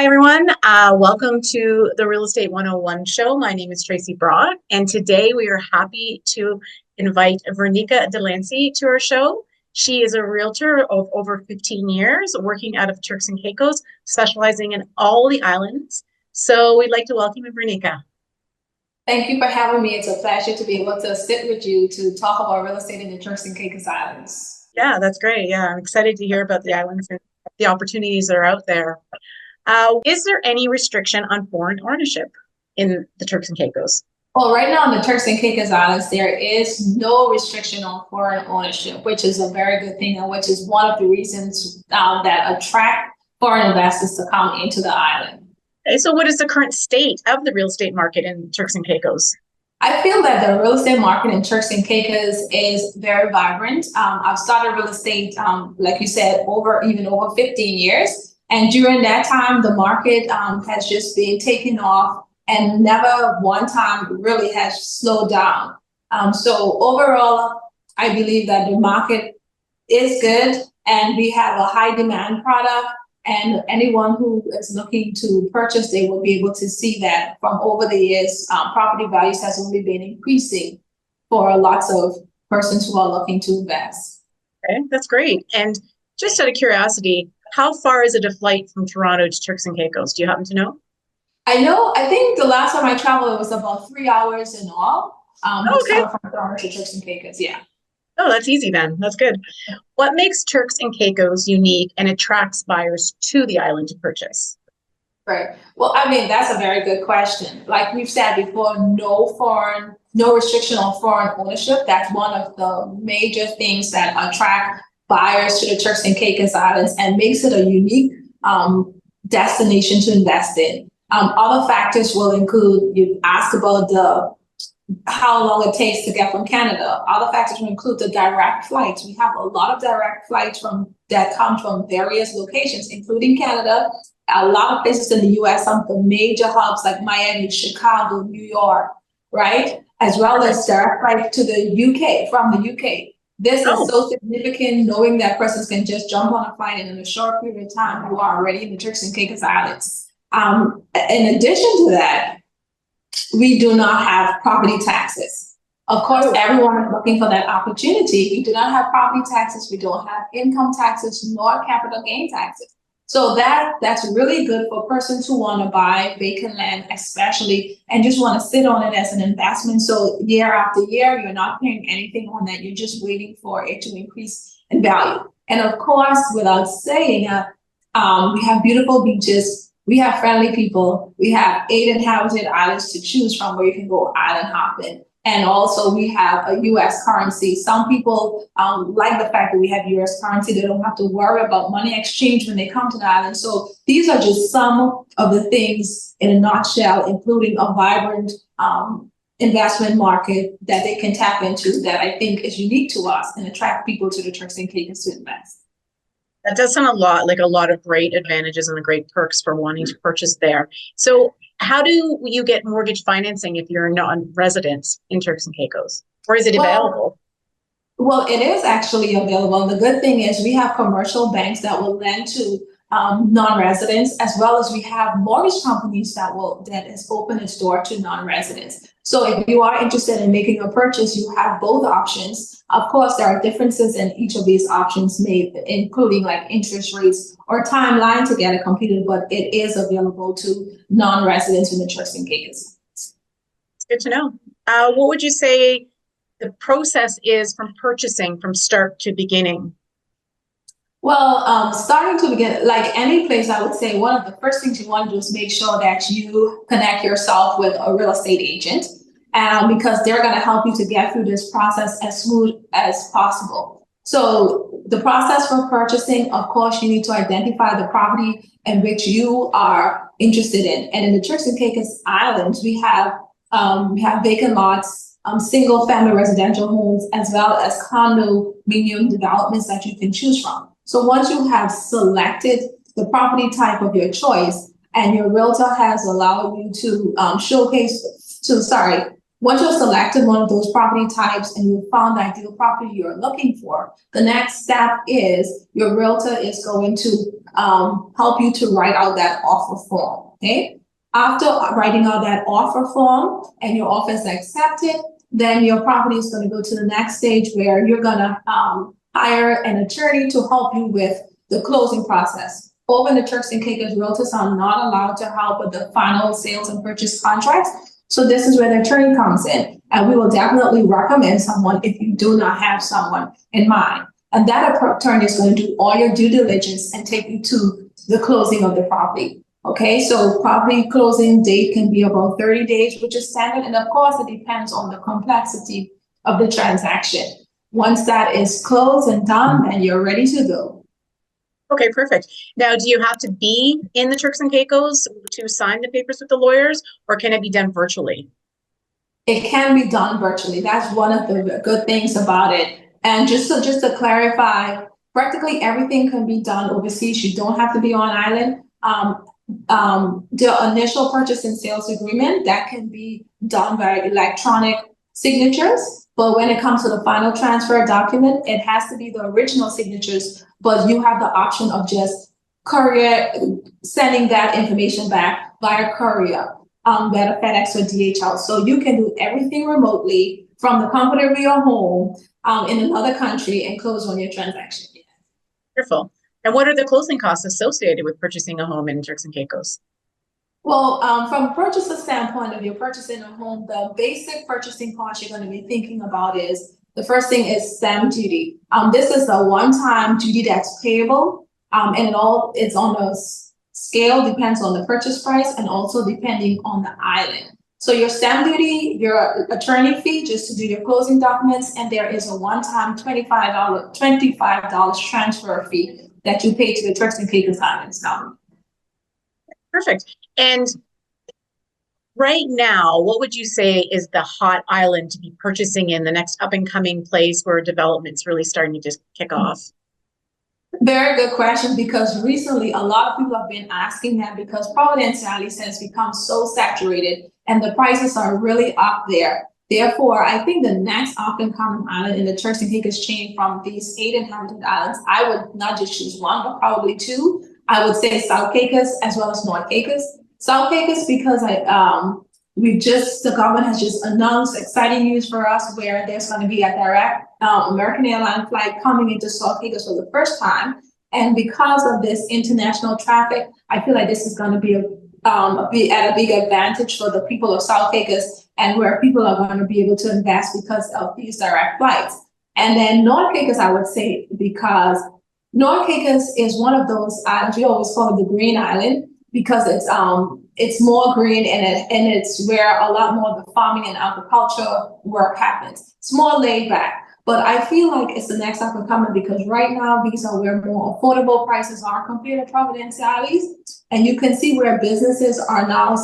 Hi, everyone. Welcome to the Real Estate 101 show. My name is Tracy Broad, and today we are happy to invite Vernica Delancey to our show. She is a realtor of over 15 years, working out of Turks and Caicos, specializing in all the islands. So we'd like to welcome you, Vernica. Thank you for having me. It's a pleasure to be able to sit with you to talk about real estate in the Turks and Caicos Islands. Yeah, that's great. Yeah, I'm excited to hear about the islands and the opportunities that are out there. Is there any restriction on foreign ownership in the Turks and Caicos? Well, right now in the Turks and Caicos Islands, there is no restriction on foreign ownership, which is a very good thing, and which is one of the reasons that attract foreign investors to come into the island. Okay, so what is the current state of the real estate market in Turks and Caicos? I feel that the real estate market in Turks and Caicos is very vibrant. I've started real estate, like you said, over 15 years. And during that time, the market has just been taking off and never one time really has slowed down. So overall, I believe that the market is good and we have a high demand product, and anyone who is looking to purchase, they will be able to see that from over the years, property values has only been increasing for lots of persons who are looking to invest. Okay, that's great. And just out of curiosity, how far is it a flight from Toronto to Turks and Caicos? Do you happen to know? I think the last time I traveled, it was about 3 hours in all. Okay. From Toronto to Turks and Caicos, yeah. Oh, that's easy then. That's good. What makes Turks and Caicos unique and attracts buyers to the island to purchase? Right. Well, I mean, that's a very good question. Like we've said before, no restriction on foreign ownership. That's one of the major things that attract buyers to the Turks and Caicos Islands and makes it a unique destination to invest in. Other factors will include, you asked about how long it takes to get from Canada. Other factors will include the direct flights. We have a lot of direct flights that come from various locations, including Canada, a lot of places in the US, some of the major hubs like Miami, Chicago, New York, right? As well as direct flights to the UK, from the UK. This is so significant, knowing that persons can just jump on a flight and in a short period of time, you are already in the Turks and Caicos Islands. In addition to that, we do not have property taxes. Of course, everyone is looking for that opportunity. We do not have property taxes. We don't have income taxes, nor capital gain taxes. So that's really good for persons who want to buy vacant land, especially, and just want to sit on it as an investment. So year after year, you're not paying anything on that. You're just waiting for it to increase in value. And of course, without saying, we have beautiful beaches. We have friendly people. We have 8 inhabited islands to choose from where you can go island hopping. And also we have a US currency. Some people like the fact that we have US currency. They don't have to worry about money exchange when they come to the island. So these are just some of the things in a nutshell, including a vibrant investment market that they can tap into that I think is unique to us and attract people to the Turks and Caicos to invest. That does sound a lot of great advantages and the great perks for wanting to purchase there. So how do you get mortgage financing if you're a non-resident in Turks and Caicos? Or is it available? Well, it is actually available. And the good thing is we have commercial banks that will lend to non-residents, as well as we have mortgage companies that is open its door to non-residents. So if you are interested in making a purchase, you have both options. Of course, there are differences in each of these options made, including like interest rates or timeline to get it completed, but it is available to non-residents in the Turks and Caicos. It's good to know. What would you say the process is from purchasing from start to beginning? Well, starting to begin, like any place, I would say one of the first things you want to do is make sure that you connect yourself with a real estate agent, because they're going to help you to get through this process as smooth as possible. So the process for purchasing, of course, you need to identify the property in which you are interested in. And in the Turks and Caicos Islands, we have vacant lots, single family residential homes, as well as condominium developments that you can choose from. So once you have selected the property type of your choice and your realtor has allowed you to Once you've selected one of those property types and you found the ideal property you're looking for, the next step is your realtor is going to help you to write out that offer form, okay? After writing out that offer form and your offer is accepted, then your property is going to go to the next stage where you're going to hire an attorney to help you with the closing process. Over in the Turks and Caicos, realtors are not allowed to help with the final sales and purchase contracts. So this is where the attorney comes in, and we will definitely recommend someone if you do not have someone in mind. And that attorney is going to do all your due diligence and take you to the closing of the property. Okay, so property closing date can be about 30 days, which is standard. And of course, it depends on the complexity of the transaction. Once that is closed and done, then you're ready to go. Okay, perfect. Now, do you have to be in the Turks and Caicos to sign the papers with the lawyers, or can it be done virtually? It can be done virtually. That's one of the good things about it. And just to clarify, practically everything can be done overseas. You don't have to be on island. The initial purchase and sales agreement, that can be done by electronic signatures. But when it comes to the final transfer document, it has to be the original signatures, but you have the option of just courier sending that information back via courier, via FedEx or DHL. So you can do everything remotely from the comfort of your home in another country and close on your transaction. Wonderful. And what are the closing costs associated with purchasing a home in Turks and Caicos? Well, from a purchaser standpoint, if you're purchasing a home, the basic purchasing cost you're going to be thinking about is the first thing is stamp duty. This is the one-time duty that's payable, and it's on a scale, depends on the purchase price and also depending on the island. So your stamp duty, your attorney fee just to do your closing documents, and there is a one-time $25 transfer fee that you pay to the Turks and Caicos Islands now. Perfect. And right now, what would you say is the hot island to be purchasing in, the next up and coming place where development's really starting to just kick off? Very good question, because recently a lot of people have been asking that because Providence Island has become so saturated and the prices are really up there. Therefore, I think the next up and coming island in the Turks and Caicos chain from these 8 inhabited islands, I would not just choose one, but probably 2. I would say South Caicos as well as North Caicos. South Caicos because the government has just announced exciting news for us where there's going to be a direct American airline flight coming into South Caicos for the first time. And because of this international traffic, I feel like this is going to be at a big advantage for the people of South Caicos, and where people are going to be able to invest because of these direct flights. And then North Caicos, I would say, because North Caicos is one of those islands, we always call it the green island, because it's more green and it's where a lot more of the farming and agriculture work happens. It's more laid back, but I feel like it's the next up and coming because right now these are where more affordable prices are compared to Providence Islands. And you can see where businesses are now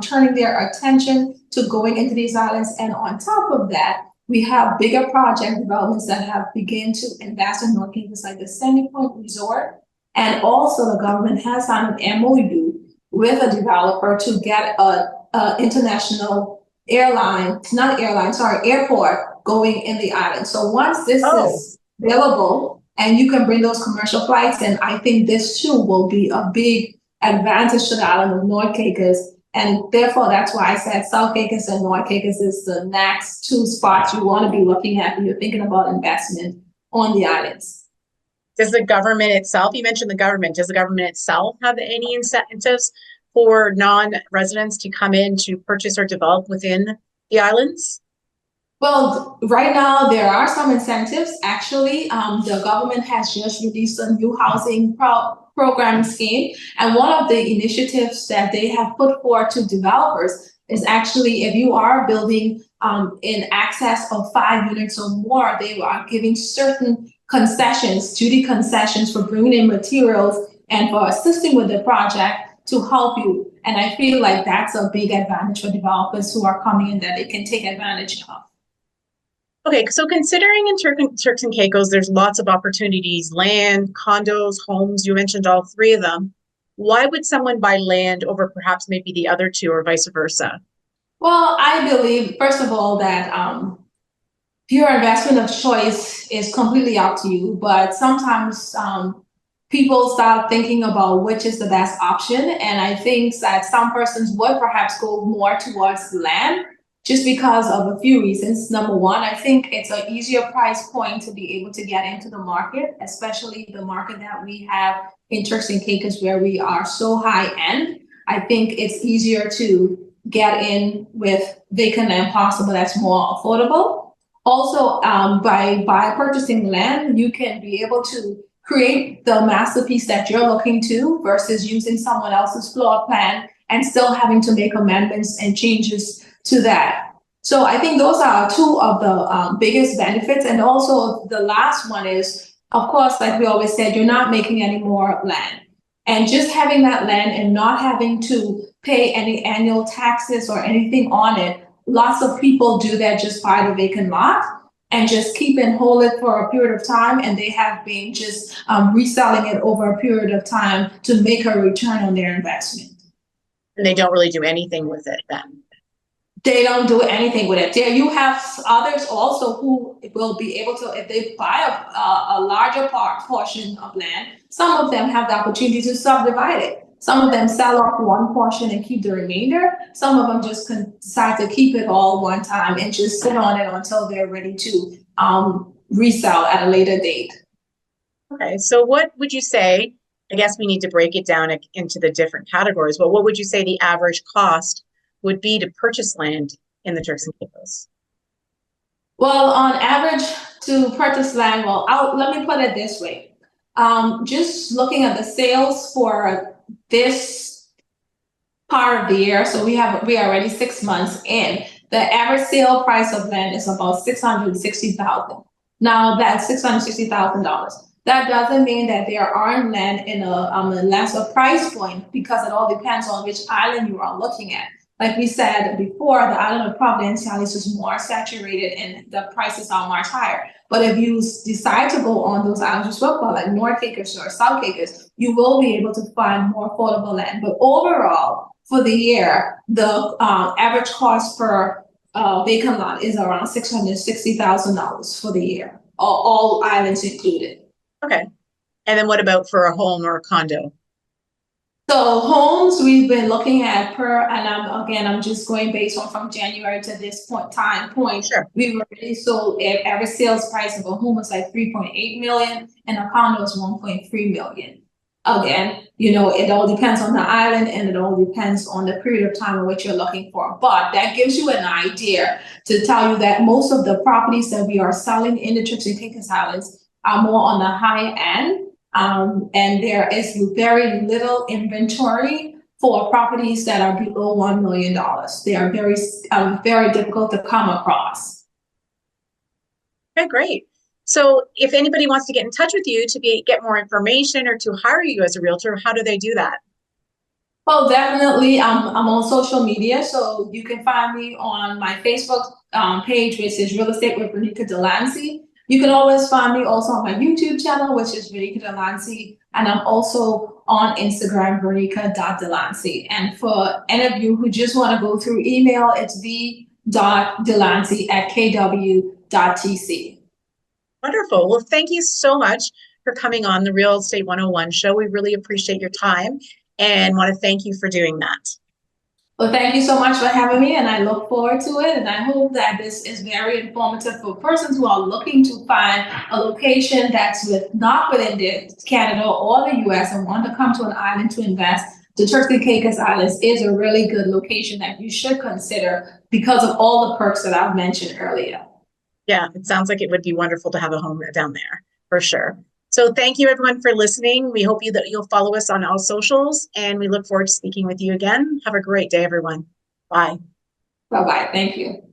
turning their attention to going into these islands. And on top of that, we have bigger project developments that have begun to invest in North Caicos, like the Sandy Point Resort. And also the government has signed an MOU with a developer to get a international airport going in the island. So once this is available and you can bring those commercial flights in, I think this too will be a big advantage to the island of North Caicos. And therefore, that's why I said South Caicos and North Caicos is the next 2 spots you want to be looking at when you're thinking about investment on the islands. Does the government itself, you mentioned the government, does the government itself have any incentives for non-residents to come in to purchase or develop within the islands? Well, right now there are some incentives. Actually, the government has just released a new housing program scheme. And one of the initiatives that they have put forward to developers is actually if you are building in excess of 5 units or more, they are giving certain concessions, duty concessions for bringing in materials and for assisting with the project to help you. And I feel like that's a big advantage for developers who are coming in that they can take advantage of. Okay, so considering in Turks and Caicos, there's lots of opportunities, land, condos, homes, you mentioned all 3 of them. Why would someone buy land over perhaps maybe the other 2 or vice versa? Well, I believe, first of all, that your investment of choice is completely up to you, but sometimes people start thinking about which is the best option. And I think that some persons would perhaps go more towards land just because of a few reasons. Number one, I think it's an easier price point to be able to get into the market, especially the market that we have in Turks and Caicos where we are so high end. I think it's easier to get in with vacant land possible that's more affordable. Also, by purchasing land, you can be able to create the masterpiece that you're looking to versus using someone else's floor plan and still having to make amendments and changes to that. So I think those are two of the biggest benefits. And also the last one is, of course, like we always said, you're not making any more land. And just having that land and not having to pay any annual taxes or anything on it, lots of people do that, just buy the vacant lot and just keep and hold it for a period of time. And they have been just reselling it over a period of time to make a return on their investment. And they don't really do anything with it then. They don't do anything with it. There you have others also who will be able to, if they buy a larger portion of land, some of them have the opportunity to subdivide it. Some of them sell off one portion and keep the remainder. Some of them just decide to keep it all one time and just sit on it until they're ready to resell at a later date. Okay, so what would you say? I guess we need to break it down into the different categories, but what would you say the average cost would be to purchase land in the Turks and Caicos? Well, on average to purchase land, well, let me put it this way. Just looking at the sales for this part of the year, so we are already 6 months in. The average sale price of land is about $660,000. Now that's $660,000. That doesn't mean that there aren't land in a lesser price point because it all depends on which island you are looking at. Like we said before, the island of Providenciales is more saturated and the prices are much higher. But if you decide to go on those islands you spoke about, like North Caicos or South Caicos, you will be able to find more affordable land. But overall, for the year, the average cost per vacant lot is around $660,000 for the year, all islands included. Okay. And then what about for a home or a condo? So homes we've been looking at and I'm just going based on from January to this point. Sure. We've already sold average sales price of a home is like 3.8 million and a condo is 1.3 million. Again, it all depends on the island and it all depends on the period of time in which you're looking for. But that gives you an idea to tell you that most of the properties that we are selling in the Turks and Caicos Islands are more on the high end. And there is very little inventory for properties that are below $1 million. They are very difficult to come across. Okay, great. So if anybody wants to get in touch with you to get more information or to hire you as a realtor, how do they do that? Well, definitely. I'm on social media, so you can find me on my Facebook page, which is Real Estate with Vernica Delancey. You can always find me also on my YouTube channel, which is Vernica Delancey, and I'm also on Instagram, vernica.delancey. And for any of you who just want to go through email, it's v.delancey@kw.tc. Wonderful. Well, thank you so much for coming on the Real Estate 101 show. We really appreciate your time and want to thank you for doing that. Well, thank you so much for having me, and I look forward to it. And I hope that this is very informative for persons who are looking to find a location that's not within Canada or the US and want to come to an island to invest. The Turks and Caicos Islands is a really good location that you should consider because of all the perks that I've mentioned earlier. Yeah, it sounds like it would be wonderful to have a home down there, for sure. So thank you everyone for listening. We hope that you'll follow us on all socials and we look forward to speaking with you again. Have a great day, everyone. Bye. Bye-bye. Thank you.